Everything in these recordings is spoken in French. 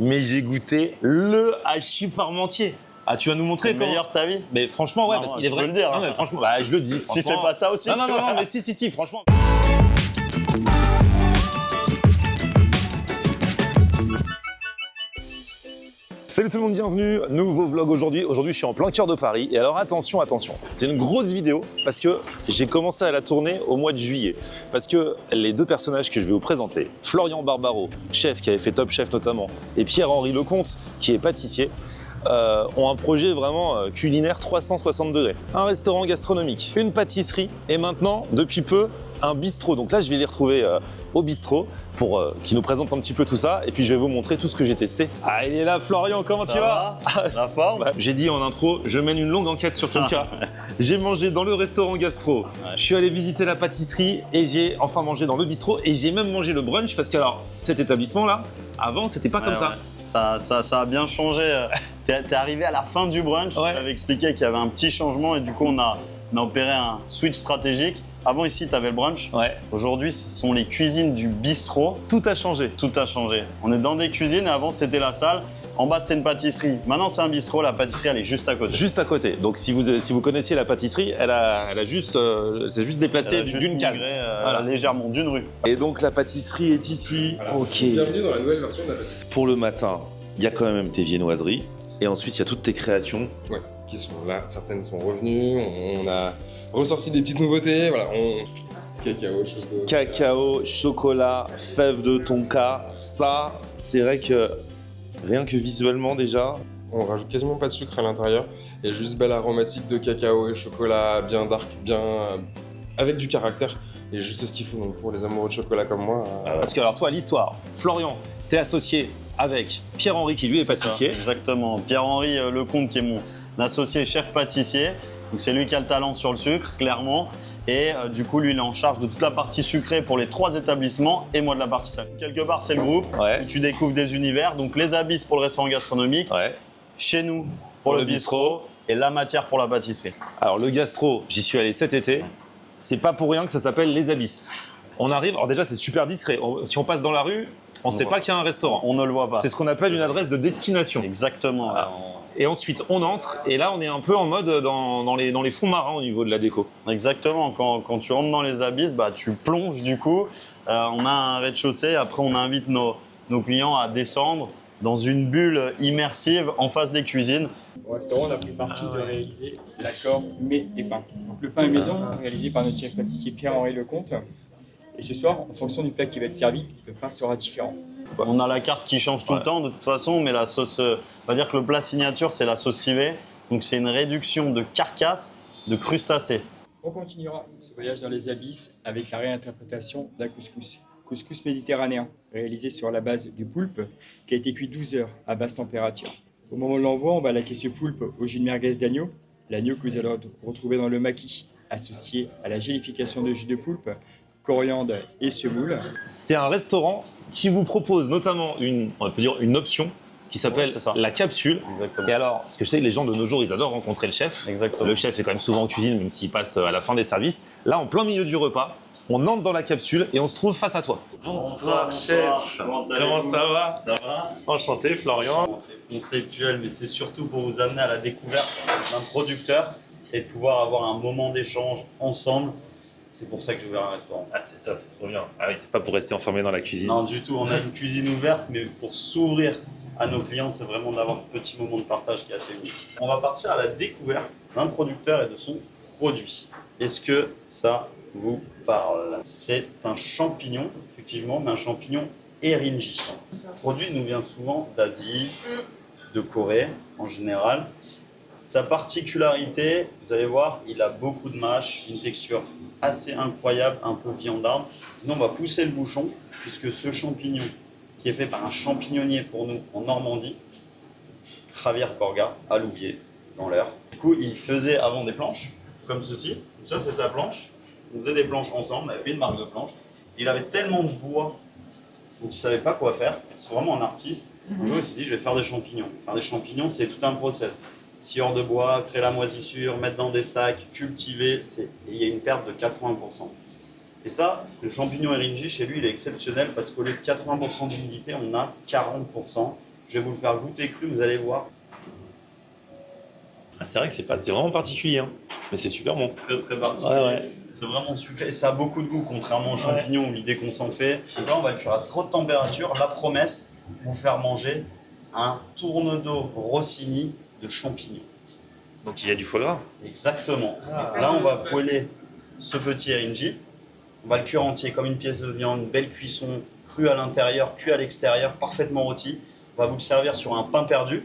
mais j'ai goûté le hachis parmentier. Ah, tu vas nous montrer comment. C'est le meilleur de ta vie? Mais franchement, ouais, non, parce qu'il est tu vrai. peux le dire. Non, mais franchement, bah, je le dis. Si c'est pas ça aussi. Non, mais si, franchement. Salut tout le monde, bienvenue, nouveau vlog aujourd'hui. Aujourd'hui, je suis en plein cœur de Paris. Et alors attention, c'est une grosse vidéo parce que j'ai commencé à la tourner au mois de juillet. Parce que les deux personnages que je vais vous présenter, Florian Barbaro, chef qui avait fait Top Chef notamment, et Pierre-Henri Lecomte, qui est pâtissier, ont un projet vraiment culinaire 360 degrés. Un restaurant gastronomique, une pâtisserie et maintenant, depuis peu, un bistrot. Donc là, je vais les retrouver au bistrot pour qu'ils nous présentent un petit peu tout ça. Et puis, je vais vous montrer tout ce que j'ai testé. Ah, il est là, Florian, comment tu vas? La forme? J'ai dit en intro, je mène une longue enquête sur ton cas. J'ai mangé dans le restaurant gastro, je suis allé visiter la pâtisserie et j'ai enfin mangé dans le bistrot et j'ai même mangé le brunch parce que alors, cet établissement-là, avant, c'était pas comme ça. Ça a bien changé. T'es arrivé à la fin du brunch, tu avais expliqué qu'il y avait un petit changement et du coup, on a opéré un switch stratégique. Avant, ici, tu avais le brunch. Aujourd'hui, ce sont les cuisines du bistrot. Tout a changé. Tout a changé. On est dans des cuisines et avant, c'était la salle. En bas, c'était une pâtisserie. Maintenant, c'est un bistrot. La pâtisserie, elle est juste à côté. Juste à côté. Donc, si vous connaissiez la pâtisserie, elle a juste, c'est juste déplacé d'une case. Légèrement, d'une rue. Et donc, la pâtisserie est ici. Voilà. Ok. Bienvenue dans la nouvelle version de la pâtisserie. Pour le matin, il y a quand même tes viennoiseries. Et ensuite, il y a toutes tes créations. Ouais, qui sont là. Certaines sont revenues. On a ressorti des petites nouveautés. Voilà, cacao, chocolat. Cacao, chocolat, fèves de tonka. Ça, c'est vrai que rien que visuellement déjà. On rajoute quasiment pas de sucre à l'intérieur. Et juste belle aromatique de cacao et chocolat, bien dark, bien avec du caractère. Et juste ce qu'il faut donc, pour les amoureux de chocolat comme moi. Parce que alors toi, l'histoire, Florian, t'es associé avec Pierre-Henri qui lui est pâtissier. Ça, exactement. Pierre-Henri Lecomte qui est mon associé chef pâtissier. Donc c'est lui qui a le talent sur le sucre, clairement. Et du coup, lui, il est en charge de toute la partie sucrée pour les 3 établissements et moi de la partie salée. Quelque part, c'est le groupe où tu découvres des univers. Donc les Abysses pour le restaurant gastronomique, chez nous pour le bistrot et la matière pour la pâtisserie. Alors le gastro, j'y suis allé cet été. C'est pas pour rien que ça s'appelle les Abysses. On arrive, alors déjà c'est super discret. Si on passe dans la rue, on ne sait pas qu'il y a un restaurant. On ne le voit pas. C'est ce qu'on appelle une adresse de destination. Exactement. Et ensuite, on entre, et là, on est un peu en mode dans les fonds marins au niveau de la déco. Exactement. Quand tu rentres dans les Abysses, tu plonges du coup. On a un rez-de-chaussée. Après, on invite nos clients à descendre dans une bulle immersive en face des cuisines. Au restaurant, on a pris parti de réaliser l'accord mets et pain. Donc, le pain et maison, réalisé par notre chef pâtissier Pierre-Henri Lecomte. Et ce soir, en fonction du plat qui va être servi, le pain sera différent. On a la carte qui change tout le temps de toute façon, mais la sauce, on va dire que le plat signature, c'est la sauce civet. Donc c'est une réduction de carcasse de crustacés. On continuera ce voyage dans les abysses avec la réinterprétation d'un couscous. Couscous méditerranéen, réalisé sur la base du poulpe, qui a été cuit 12 heures à basse température. Au moment de l'envoi, on va laquer ce poulpe au jus de merguez d'agneau, l'agneau que vous allez retrouver dans le maquis, associé à la gélification de jus de poulpe, coriandre et semoule. C'est un restaurant qui vous propose notamment on peut dire une option qui s'appelle la capsule. Exactement. Et alors, parce que je sais que les gens de nos jours, ils adorent rencontrer le chef. Exactement. Le chef est quand même souvent en cuisine, même s'il passe à la fin des services. Là, en plein milieu du repas, on entre dans la capsule et on se trouve face à toi. Bonsoir, chef. Comment ça va? Ça va? Enchanté, Florian. C'est conceptuel, mais c'est surtout pour vous amener à la découverte d'un producteur et de pouvoir avoir un moment d'échange ensemble. C'est pour ça que j'ai ouvert un restaurant. Ah, c'est top, c'est trop bien. Ah oui, c'est pas pour rester enfermé dans la cuisine. Non, du tout. On a une cuisine ouverte, mais pour s'ouvrir à nos clients, c'est vraiment d'avoir ce petit moment de partage qui est assez unique. On va partir à la découverte d'un producteur et de son produit. Est-ce que ça vous parle? C'est un champignon, effectivement, mais un champignon eringi. Le produit nous vient souvent d'Asie, de Corée en général. Sa particularité, vous allez voir, il a beaucoup de mâche, une texture assez incroyable, un peu viandarde. Nous, on va pousser le bouchon, puisque ce champignon, qui est fait par un champignonnier pour nous en Normandie, Javier Corga, à Louviers, dans l'air. Du coup, il faisait avant des planches, comme ceci. Ça, c'est sa planche. On faisait des planches ensemble, il avait une marque de planche. Il avait tellement de bois, donc il ne savait pas quoi faire. C'est vraiment un artiste. Un jour, il s'est dit, je vais faire des champignons. Faire des champignons, c'est tout un process. Scieur de bois, créer la moisissure, mettre dans des sacs, cultiver, et il y a une perte de 80%. Et ça, le champignon eringi, chez lui, il est exceptionnel parce qu'au lieu de 80% d'humidité, on a 40%. Je vais vous le faire goûter cru, vous allez voir. Ah, c'est vrai que c'est vraiment particulier, hein. Mais c'est super bon. C'est très très particulier. Ouais. C'est vraiment sucré et ça a beaucoup de goût, contrairement aux champignons où l'idée qu'on s'en fait. Donc là, on va le cuire à trop de température. La promesse, vous faire manger un tourne-dos Rossini de champignons. Donc il y a du foie gras. Exactement. Là, on va poêler ce petit eringi. On va le cuire entier comme une pièce de viande, une belle cuisson, cru à l'intérieur, cuit à l'extérieur, parfaitement rôti. On va vous le servir sur un pain perdu,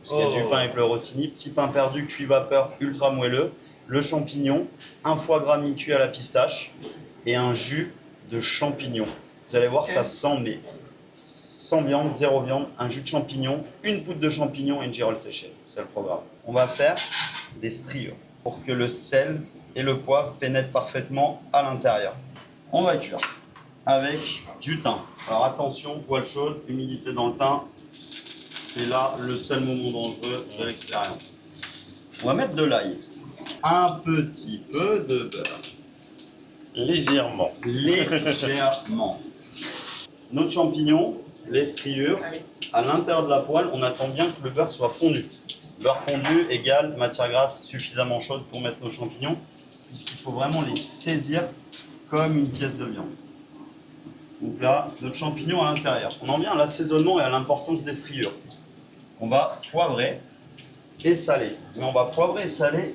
parce qu'il y a du pain avec le Rossini. Petit pain perdu, cuit vapeur, ultra moelleux. Le champignon, un foie gras mi-cuit à la pistache et un jus de champignons. Vous allez voir, ça sent, mais sans viande, zéro viande, un jus de champignons, une poudre de champignons et une girole séchée. C'est le programme. On va faire des striures pour que le sel et le poivre pénètrent parfaitement à l'intérieur. On va cuire avec du thym. Alors attention, poêle chaude, humidité dans le thym. C'est là le seul moment dangereux de l'expérience. On va mettre de l'ail, un petit peu de beurre, Légèrement. légèrement. Notre champignon, les striures, à l'intérieur de la poêle, on attend bien que le beurre soit fondu. Beurre fondu égale matière grasse suffisamment chaude pour mettre nos champignons, puisqu'il faut vraiment les saisir comme une pièce de viande. Donc là, notre champignon à l'intérieur. On en vient à l'assaisonnement et à l'importance des striures. On va poivrer et saler. Mais on va poivrer et saler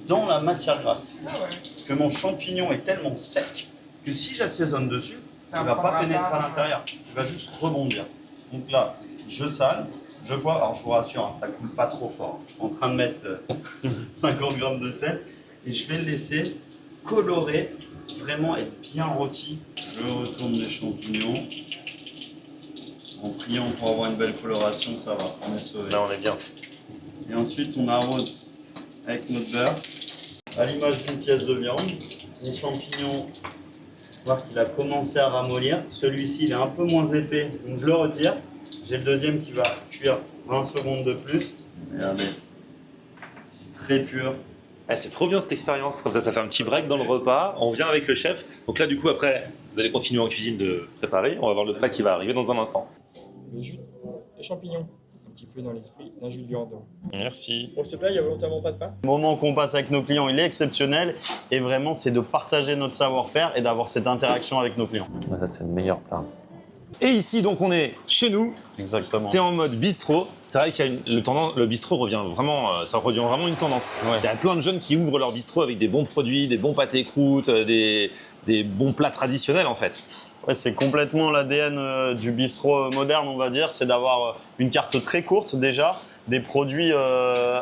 dans la matière grasse. Parce que mon champignon est tellement sec que si j'assaisonne dessus, il ne va pas pénétrer à l'intérieur. Il va juste rebondir. Donc là, je sale, je poivre. Alors je vous rassure, hein, ça ne coule pas trop fort. Je suis en train de mettre 50 grammes de sel et je vais le laisser colorer, vraiment être bien rôti. Je retourne les champignons. En priant pour avoir une belle coloration, ça va, on est sauvé. Là on est bien. Et ensuite, on arrose avec notre beurre, à l'image d'une pièce de viande. Mon champignon, voir qu'il a commencé à ramollir. Celui-ci, il est un peu moins épais, donc je le retire. J'ai le deuxième qui va cuire 20 secondes de plus. Regardez, c'est très pur. Ah, c'est trop bien cette expérience. Comme ça fait un petit break dans le repas. On vient avec le chef. Donc là, du coup, après, vous allez continuer en cuisine de préparer. On va voir le plat qui va arriver dans un instant. Le jus de champignons, un petit peu dans l'esprit d'un jus de viande. Merci. Pour ce plat, il n'y a volontairement pas de pain. Le moment qu'on passe avec nos clients, il est exceptionnel. Et vraiment, c'est de partager notre savoir-faire et d'avoir cette interaction avec nos clients. Ça, c'est le meilleur plat. Et ici, donc, on est chez nous. Exactement. C'est en mode bistrot. C'est vrai qu'il y a le bistrot revient vraiment, ça revient vraiment une tendance. Ouais. Il y a plein de jeunes qui ouvrent leur bistrot avec des bons produits, des bons pâtés croûtes, des bons plats traditionnels en fait. Ouais, c'est complètement l'ADN du bistrot moderne, on va dire. C'est d'avoir une carte très courte déjà, des produits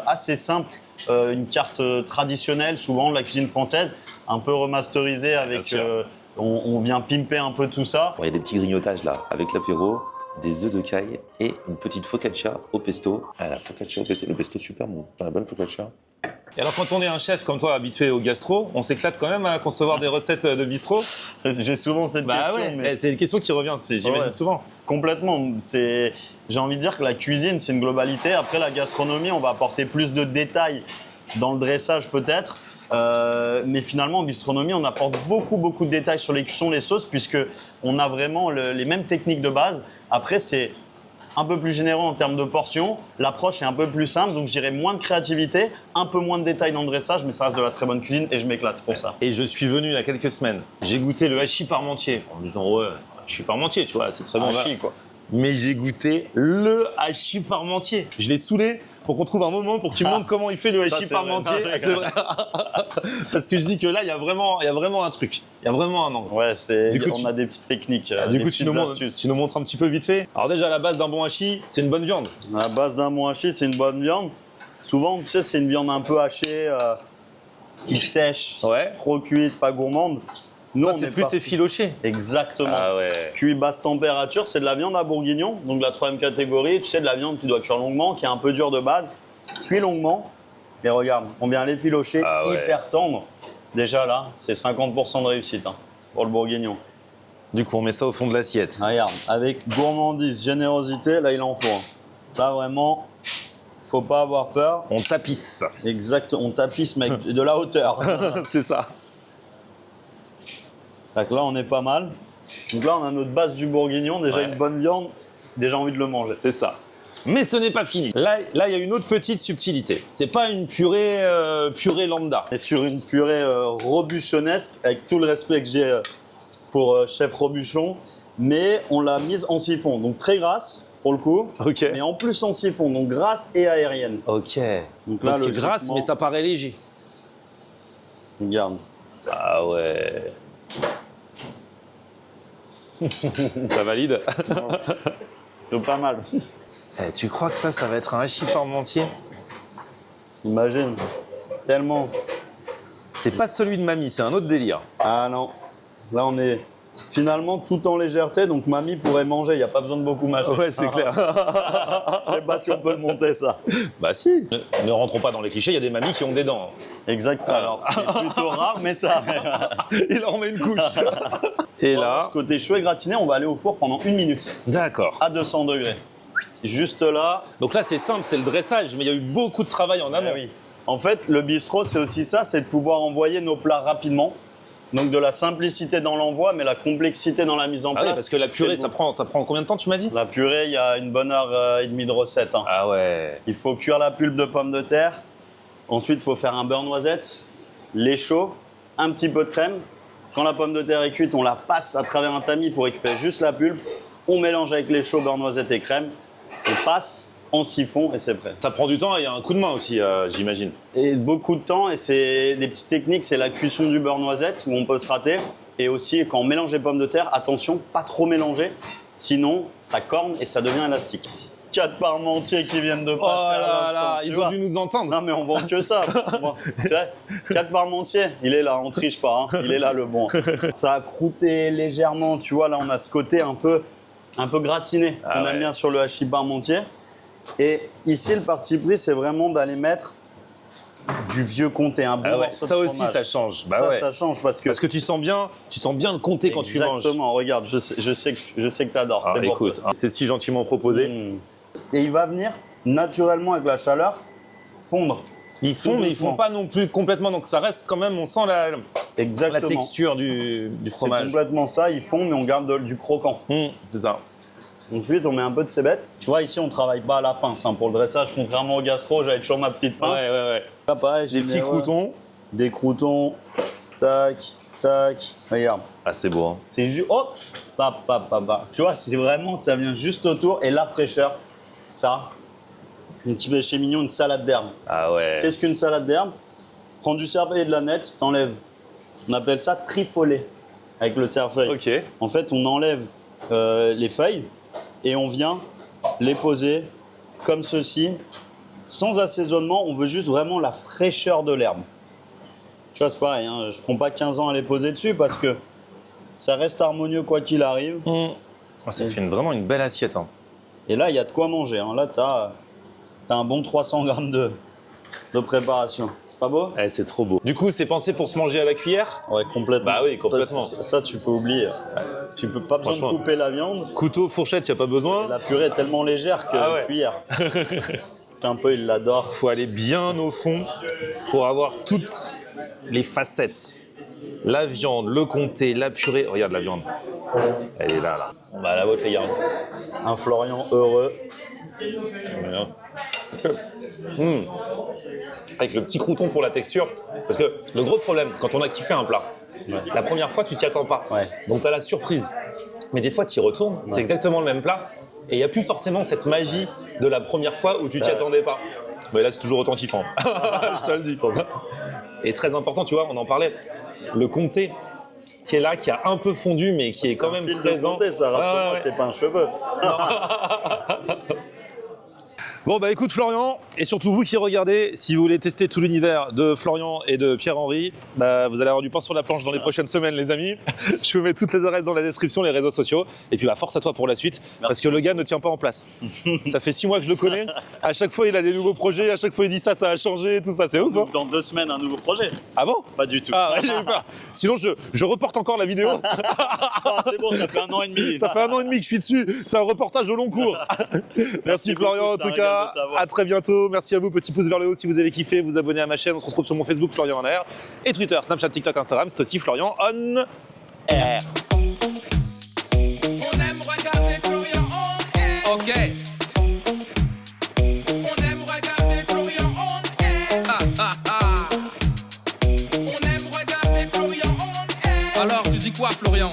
assez simples, une carte traditionnelle, souvent de la cuisine française, un peu remasterisée avec. Bien sûr. On vient pimper un peu tout ça. Bon, il y a des petits grignotages là, avec l'apéro, des œufs de caille et une petite focaccia au pesto. Ah, la focaccia au pesto, le pesto super bon, la bonne focaccia. Et alors quand on est un chef comme toi habitué au gastro, on s'éclate quand même à concevoir des recettes de bistrot. J'ai souvent cette Bah question. ouais, mais c'est une question qui revient, j'imagine Ouais. souvent. complètement. J'ai envie de dire que la cuisine, c'est une globalité. Après, la gastronomie, on va apporter plus de détails dans le dressage peut-être. Mais finalement, en bistronomie, on apporte beaucoup de détails sur les cuissons, les sauces, puisque on a vraiment les mêmes techniques de base. Après, c'est un peu plus généreux en termes de portions. L'approche est un peu plus simple, donc je dirais moins de créativité, un peu moins de détails dans le dressage, mais ça reste de la très bonne cuisine et je m'éclate pour ça. Et je suis venu il y a quelques semaines, j'ai goûté le hachis parmentier en me disant ouais, hachis parmentier, tu vois, c'est très bon. Hachis, quoi. Mais j'ai goûté le hachis parmentier. Je l'ai saoulé pour qu'on trouve un moment pour que tu me montres comment il fait le Ça, hachis c'est vrai. parmentier. Non, je C'est vrai. Parce que je dis que là, il y a vraiment un truc. Il y a vraiment un angle. Ouais, Du coup, on a des petites techniques, Du des coup, tu petites nous, astuces. tu nous montres un petit peu vite fait. Alors déjà, la base d'un bon hachis, c'est une bonne viande. À la base d'un bon hachis, c'est une bonne viande. Souvent, tu sais, c'est une viande un peu hachée, qui sèche, Ouais. trop cuite, pas gourmande. Nous, Toi, on c'est est plus parti- effiloché. Exactement. Ah ouais. Cuit basse température, c'est de la viande à bourguignon, donc la troisième catégorie. Tu sais, de la viande qui doit cuire longuement, qui est un peu dure de base. Cuit longuement. Et regarde, on vient l'effilocher Ah ouais. hyper tendre. Déjà là, c'est 50% de réussite hein, pour le bourguignon. Du coup, on met ça au fond de l'assiette. Regarde, avec gourmandise, générosité, là il en faut. Là vraiment, faut pas avoir peur. On tapisse. Exact, on tapisse mec, de la hauteur. C'est ça. Donc là on est pas mal. Donc là on a notre base du bourguignon, déjà Ouais. une bonne viande, déjà envie de le manger. C'est ça. Mais ce n'est pas fini. Là, il y a une autre petite subtilité. C'est pas une purée, purée lambda. Et sur une purée robuchonnesque, avec tout le respect que j'ai pour chef Robuchon, mais on l'a mise en siphon, donc très grasse pour le coup, Ok. mais en plus en siphon, donc grasse et aérienne. Ok. Donc là, Donc grasse, logiquement, mais ça paraît léger. regarde. Ah ouais. Ça valide. C'est pas mal. Eh, tu crois que ça va être un hachis parmentier? Imagine, tellement. C'est pas celui de mamie, c'est un autre délire. Ah non, là on est finalement tout en légèreté, donc mamie pourrait manger, il n'y a pas besoin de beaucoup mâcher. Ouais, c'est clair. Je sais pas si on peut le monter ça. Bah si. Ne rentrons pas dans les clichés, il y a des mamies qui ont des dents. Exact, alors c'est plutôt rare, mais ça. Il en met une couche. Et là, Côté chaud et gratiné, on va aller au four pendant 1 minute, d'accord. à 200 degrés. Juste là, Donc là, c'est simple, c'est le dressage, mais il y a eu beaucoup de travail en amont. ah oui. En fait, le bistrot, c'est aussi ça, c'est de pouvoir envoyer nos plats rapidement. Donc de la simplicité dans l'envoi, mais la complexité dans la mise en Ah place. oui, parce que la purée, ça prend combien de temps, tu m'as dit? La purée, il y a une bonne heure et demie de recette. Hein. Ah ouais. Il faut cuire la pulpe de pommes de terre. Ensuite, il faut faire un beurre noisette, lait chaud, un petit peu de crème. Quand la pomme de terre est cuite, on la passe à travers un tamis pour récupérer juste la pulpe. On mélange avec lait chaud, beurre noisette et crème. On passe en siphon et c'est prêt. Ça prend du temps et il y a un coup de main aussi, j'imagine. Et beaucoup de temps, et c'est des petites techniques, c'est la cuisson du beurre noisette où on peut se rater. Et aussi, quand on mélange les pommes de terre, attention, pas trop mélanger, sinon ça corne et ça devient élastique. 4 parmentiers qui viennent de passer. Oh à là l'instant, là, tu ils vois. ont dû nous entendre. Non mais on vend que ça. C'est vrai, 4 parmentiers, il est là, on triche pas, hein. Il est là le bon. Ça a croûté légèrement, tu vois, là on a ce côté un peu gratiné Ah qu'on ouais. aime bien sur le hachis parmentier. Et ici le parti pris c'est vraiment d'aller mettre du vieux comté, un bon Ah ouais, morceau de ça aussi, fromage. ça change. Bah ouais. Ça change parce que Parce que tu sens bien le comté quand tu manges. exactement, regarde, je sais que t'adores. Ah, c'est bon. écoute, c'est si gentiment proposé. Mmh. Et il va venir naturellement avec la chaleur fondre. Ils font, Tout mais ils font doucement. pas non plus complètement. Donc ça reste quand même, on sent la Exactement. texture du C'est fromage. complètement ça, ils font mais on garde du croquant. C'est ça. Ensuite, on met un peu de cébette. Tu vois, ici, on travaille pas à la pince hein, pour le dressage. Contrairement au gastro, j'avais toujours ma petite pince. Ouais. Là, pareil, Des petits généreux. croutons. Des croutons. Tac, tac. Regarde. Ah, c'est beau. Hein. C'est juste. Hop pa. Tu vois, c'est vraiment, ça vient juste autour. Et la fraîcheur, ça. Un petit péché mignon, une salade d'herbe. Ah ouais. Qu'est-ce qu'une salade d'herbe? Prends du cerfeuil et de la nette, t'enlèves. On appelle ça trifoler avec le cerfeuil. Ok. En fait, on enlève les feuilles et on vient les poser comme ceci, sans assaisonnement. On veut juste vraiment la fraîcheur de l'herbe. Tu vois, c'est pareil, hein, je prends pas 15 ans à les poser dessus parce que ça reste harmonieux quoi qu'il arrive. Ah, ça fait vraiment une belle assiette. Hein. Et là, il y a de quoi manger. Hein. Là, t'as un bon 300 grammes de préparation. C'est pas beau? Eh, c'est trop beau. Du coup, c'est pensé pour se manger à la cuillère? Ouais, complètement. Bah oui, complètement. Ça, tu peux oublier. Tu peux pas besoin de Franchement. couper la viande. Couteau, fourchette, y a pas besoin. La purée est tellement légère que Ah ouais. cuillère. Un peu, il l'adore. Faut aller bien au fond pour avoir toutes les facettes. La viande, le comté, la purée. Regarde la viande. Elle est là. On va à la vôtre, les gars. Un Florian heureux. Avec le petit crouton pour la texture. Parce que le gros problème, quand on a kiffé un plat, la première fois, tu t'y attends pas. Ouais. Donc, tu as la surprise. Mais des fois, tu y retournes, c'est exactement le même plat. Et il n'y a plus forcément cette magie de la première fois où tu t'y attendais pas. Mais là, c'est toujours autant kiffant. Je te le dis. Et très important, tu vois, on en parlait. Le comté qui est là, qui a un peu fondu, mais qui est quand même fil de présent. comté, ça, rassure-moi, Ouais. c'est pas un cheveu. Bon bah écoute Florian, et surtout vous qui regardez, si vous voulez tester tout l'univers de Florian et de Pierre-Henri, bah, vous allez avoir du pain sur la planche dans les prochaines semaines les amis. Je vous mets toutes les adresses dans la description, les réseaux sociaux, et puis bah, force à toi pour la suite, parce que le gars ne tient pas en place. Ça fait 6 mois que je le connais, à chaque fois il a des nouveaux projets, à chaque fois il dit ça a changé, tout ça, c'est ouf hein. Dans 2 semaines, un nouveau projet. Ah bon? Pas du tout. Ah ouais, j'ai eu peur. Sinon je reporte encore la vidéo, Ah, c'est bon, ça fait 1 an et demi. ça fait 1 an et demi que je suis dessus, c'est un reportage au long cours. Merci beaucoup, Florian en c'est un tout régal cas, de t'avoir. à très bientôt, merci à vous, petit pouce vers le haut si vous avez kiffé, vous abonnez à ma chaîne, on se retrouve sur mon Facebook Florian en air, et Twitter, Snapchat, TikTok, Instagram, c'est aussi Florian on air. On aime regarder Florian en air. Ok. Alors, tu dis quoi, Florian?